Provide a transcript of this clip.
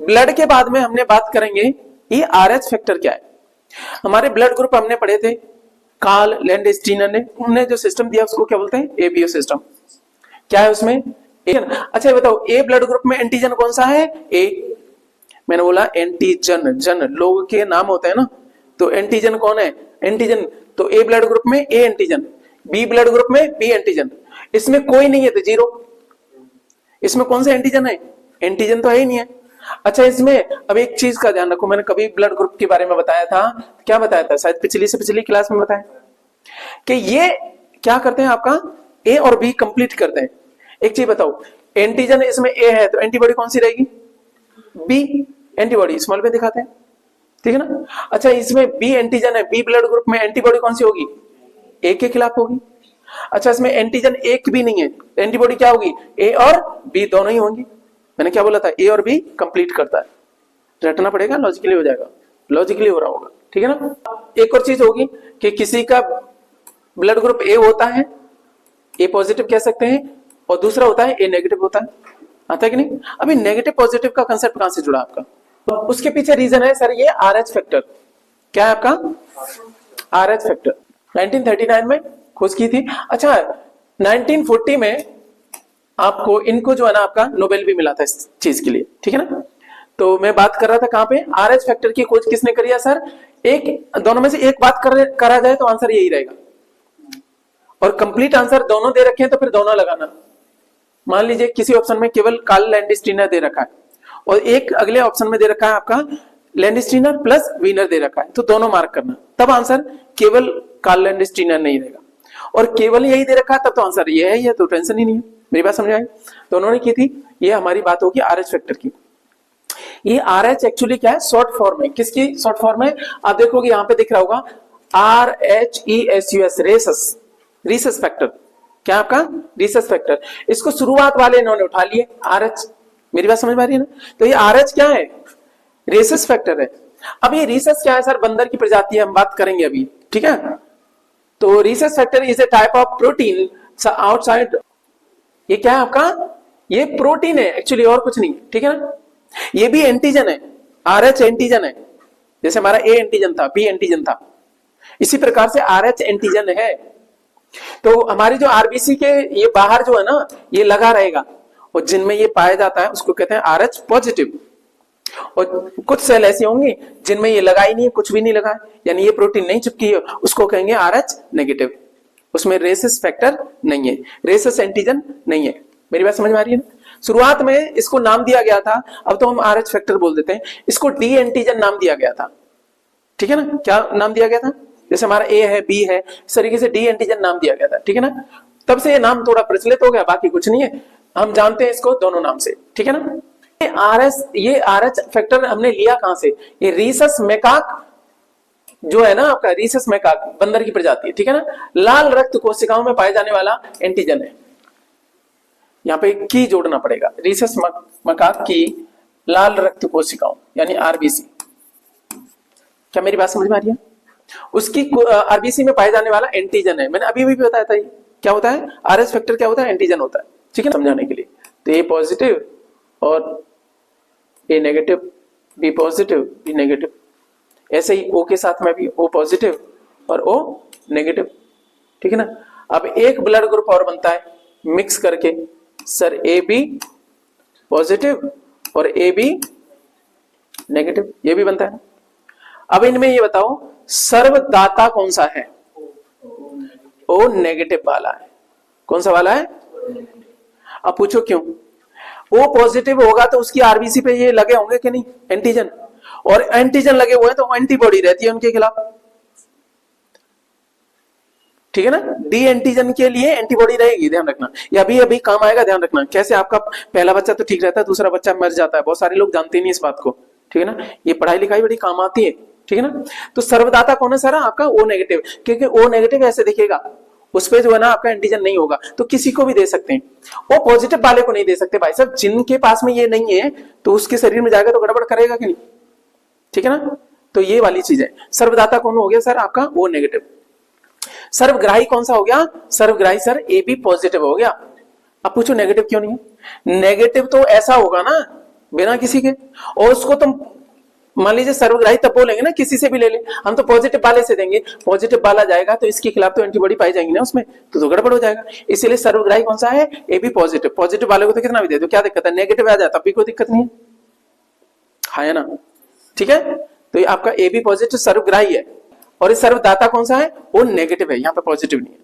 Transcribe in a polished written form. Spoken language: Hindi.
ब्लड के बाद में हमने बात करेंगे ये आरएच फैक्टर क्या है। हमारे ब्लड ग्रुप हमने पढ़े थे, कार्ल लैंडस्टीनर ने उन्होंने जो सिस्टम दिया उसको क्या बोलते हैं, एबीओ सिस्टम। क्या है उसमें, ए। अच्छा ये बताओ, ए ब्लड ग्रुप में एंटीजन कौन सा है, ए। मैंने बोला एंटीजन, जन लोग के नाम होते हैं ना, तो एंटीजन कौन है, एंटीजन। तो ए ब्लड ग्रुप में A antigen, B blood group में बी एंटीजन। इसमें कोई नहीं है तो जीरो। इसमें कौन सा एंटीजन है, एंटीजन तो है ही नहीं है। अच्छा इसमें अब एक चीज का ध्यान रखो, मैंने कभी ब्लड ग्रुप के बारे में बताया था, क्या बताया था, शायद पिछली से पिछली क्लास में बताया कि ये क्या करते हैं, आपका ए और बी कंप्लीट करते हैं। एक चीज बताओ, एंटीजन इसमें ए है तो एंटीबॉडी कौन सी रहेगी, बी एंटीबॉडी स्मॉल में दिखाते हैं, ठीक है ना। अच्छा इसमें बी एंटीजन है, बी ब्लड ग्रुप में एंटीबॉडी कौन सी होगी, ए के खिलाफ होगी। अच्छा इसमें एंटीजन एक भी नहीं है, एंटीबॉडी क्या होगी, ए और बी दोनों ही होंगी। मैंने क्या बोला था, ए और बी कंप्लीट करता है, रटना पड़ेगा, लॉजिकली हो जाएगा, लॉजिकली हो रहा होगा, ठीक है ना। एक और चीज होगी कि किसी का ब्लड ग्रुप ए होता है, ए पॉजिटिव कह सकते हैं, और दूसरा होता है ए नेगेटिव होता है, आता है कि नहीं। अभी नेगेटिव पॉजिटिव का कंसेप्ट कहां से जुड़ा आपका, तो उसके पीछे रीजन है सर ये आरएच फैक्टर। क्या है आपका, आरएच फैक्टर 1939 में खोज की थी। अच्छा 1940 में आपको इनको जो है ना आपका नोबेल भी मिला था इस चीज के लिए, ठीक है ना। तो मैं बात कर रहा था कहां पे, आरएच फैक्टर की खोज किसने करी है सर, एक दोनों में से एक बात करा जाए तो आंसर यही रहेगा, और कंप्लीट आंसर दोनों दे रखे हैं तो फिर दोनों लगाना। मान लीजिए किसी ऑप्शन में केवल कार्ल लैंडस्टीनर दे रखा है और एक अगले ऑप्शन में दे रखा है आपका लैंडस्टीनर प्लस वीनर दे रखा है, तो दोनों मार्क करना, तब आंसर केवल कार्ल लैंडस्टीनर नहीं रहेगा। और केवल यही दे रखा है तब तो आंसर ये है, ये तो टेंशन ही नहीं है। मेरी बात समझ आई, तो उन्होंने की थी, ये हमारी बात होगी आरएच फैक्टर की। ये आरएच एक्चुअली क्या है, शॉर्ट फॉर्म है, किसकी शॉर्ट फॉर्म है, आप देखोगे यहां पे दिख रहा होगा RHESUS, रेसस, रीसस फैक्टर। क्या आपका, रीसस फैक्टर। इसको शुरुआत वाले इन्होंने उठा लिए आरएच। मेरी बात समझ में आ रही है ना, तो ये आरएच क्या है, रेसस फैक्टर है। अब ये रीसस क्या है सर, बंदर की प्रजाति है, हम बात करेंगे अभी, ठीक है। तो Rhesus factor is a type of protein outside, ये क्या है आपका, ये प्रोटीन है एक्चुअली और कुछ नहीं, ठीक है ना। ये भी एंटीजन है, आरएच एंटीजन है, जैसे हमारा ए एंटीजन था, बी एंटीजन था, इसी प्रकार से आरएच एंटीजन है। तो हमारी जो आरबीसी के ये बाहर जो है ना ये लगा रहेगा, और जिनमें ये पाया जाता है उसको कहते हैं आरएच पॉजिटिव। और कुछ सेल ऐसी होंगी जिनमें ये लगा ही नहीं है, कुछ भी नहीं लगा है, यानी ये प्रोटीन नहीं चिपकी है, उसको कहेंगे आरएच नेगेटिव। उसमें रेसस फैक्टर नहीं है, रेसस एंटीजन नहीं है। मेरी बात समझ में आ रही है ना। शुरुआत में इसको नाम दिया गया था, अब तो हम आरएच फैक्टर बोल देते हैं, इसको डी एंटीजन नाम दिया गया था, ठीक है ना। क्या नाम दिया गया था, जैसे हमारा ए है, बी है, इस तरीके से डी एंटीजन नाम दिया गया था, ठीक है ना। तब से ये नाम थोड़ा प्रचलित हो गया, बाकी कुछ नहीं है, हम जानते हैं इसको दोनों नाम से, ठीक है ना। ये आरएच फैक्टर हमने लिया कहां से, ये रीसस मैकाक जो है ना आपका, रीसस मैकाक बंदर की प्रजाति है, ठीक है ना। लाल रक्त कोशिकाओं में पाए जाने वाला एंटीजन है, यहाँ पे की जोड़ना पड़ेगा, रीसस मैकाक की लाल रक्त कोशिकाओं यानी आरबीसी। क्या मेरी बात समझ में आ रही है, उसकी आरबीसी में पाए जाने वाला एंटीजन है। मैंने अभी भी बताया था, ये क्या होता है, आरएच फैक्टर क्या होता है, एंटीजन होता है, ठीक है, समझाने के लिए। तो ए पॉजिटिव और A negative, B positive B negative, ऐसे ही ओ के साथ में भी ओ पॉजिटिव और ओ नेगेटिव, ठीक है ना। अब एक ब्लड ग्रुप और बनता है मिक्स करके, सर ए बी पॉजिटिव और ए बी नेगेटिव, ये भी बनता है। अब इनमें ये बताओ सर्वदाता कौन सा है, ओ नेगेटिव वाला है। कौन सा वाला है, अब पूछो क्यों, ओ पॉजिटिव होगा तो उसकी आरबीसी पे ये लगे होंगे कि नहीं एंटीजन, और एंटीजन लगे हुए हैं तो एंटीबॉडी रहती है उनके खिलाफ, ठीक है ना। डी एंटीजन के लिए एंटीबॉडी रहेगी, ध्यान रखना, ये अभी अभी काम आएगा, ध्यान रखना। कैसे आपका पहला बच्चा तो ठीक रहता है, दूसरा बच्चा मर जाता है, बहुत सारे लोग जानते नहीं इस बात को, ठीक है ना। ये पढ़ाई लिखाई बड़ी काम आती है, ठीक है ना। तो सर्वदाता कौन है सर, आपका ओ नेगेटिव, क्योंकि ओ नेगेटिव ऐसे दिखेगा, उस पे जो है ना आपका एंटीजन नहीं होगा, तो किसी को भी दे सकते हैं। वो पॉजिटिव वाले को नहीं दे सकते भाई साहब, जिनके पास में ये नहीं है तो उसके शरीर में जाएगा तो गड़बड़ करेगा कि नहीं, ठीक है ना। तो ये वाली चीज है। सर्वदाता कौन हो गया सर, आपका ओ नेगेटिव। सर्वग्राही कौन सा हो गया, सर्वग्राही सर ए बी पॉजिटिव हो गया। अब पूछो नेगेटिव क्यों नहीं है, नेगेटिव तो ऐसा होगा ना बिना किसी के। और उसको तुम मान लीजिए सर्वग्राही तब बोलेंगे ना, किसी से भी ले ले, हम तो पॉजिटिव वाले से देंगे, पॉजिटिव वाला जाएगा तो इसके खिलाफ तो एंटीबॉडी पाई जाएंगी ना उसमें, तो गड़बड़ हो जाएगा। इसीलिए सर्वग्राही कौन सा है? A B positive. पॉजिटिव वाले को तो कितना भी दे दो, क्या दिक्कत है? नेगेटिव आ जाए तब भी कोई दिक्कत नहीं है, हाँ है ना? ठीक है, तो ये आपका ए बी पॉजिटिव सर्वग्राही है, और ये सर्वदाता कौन सा है? वो नेगेटिव है, यहाँ पे पॉजिटिव नहीं है।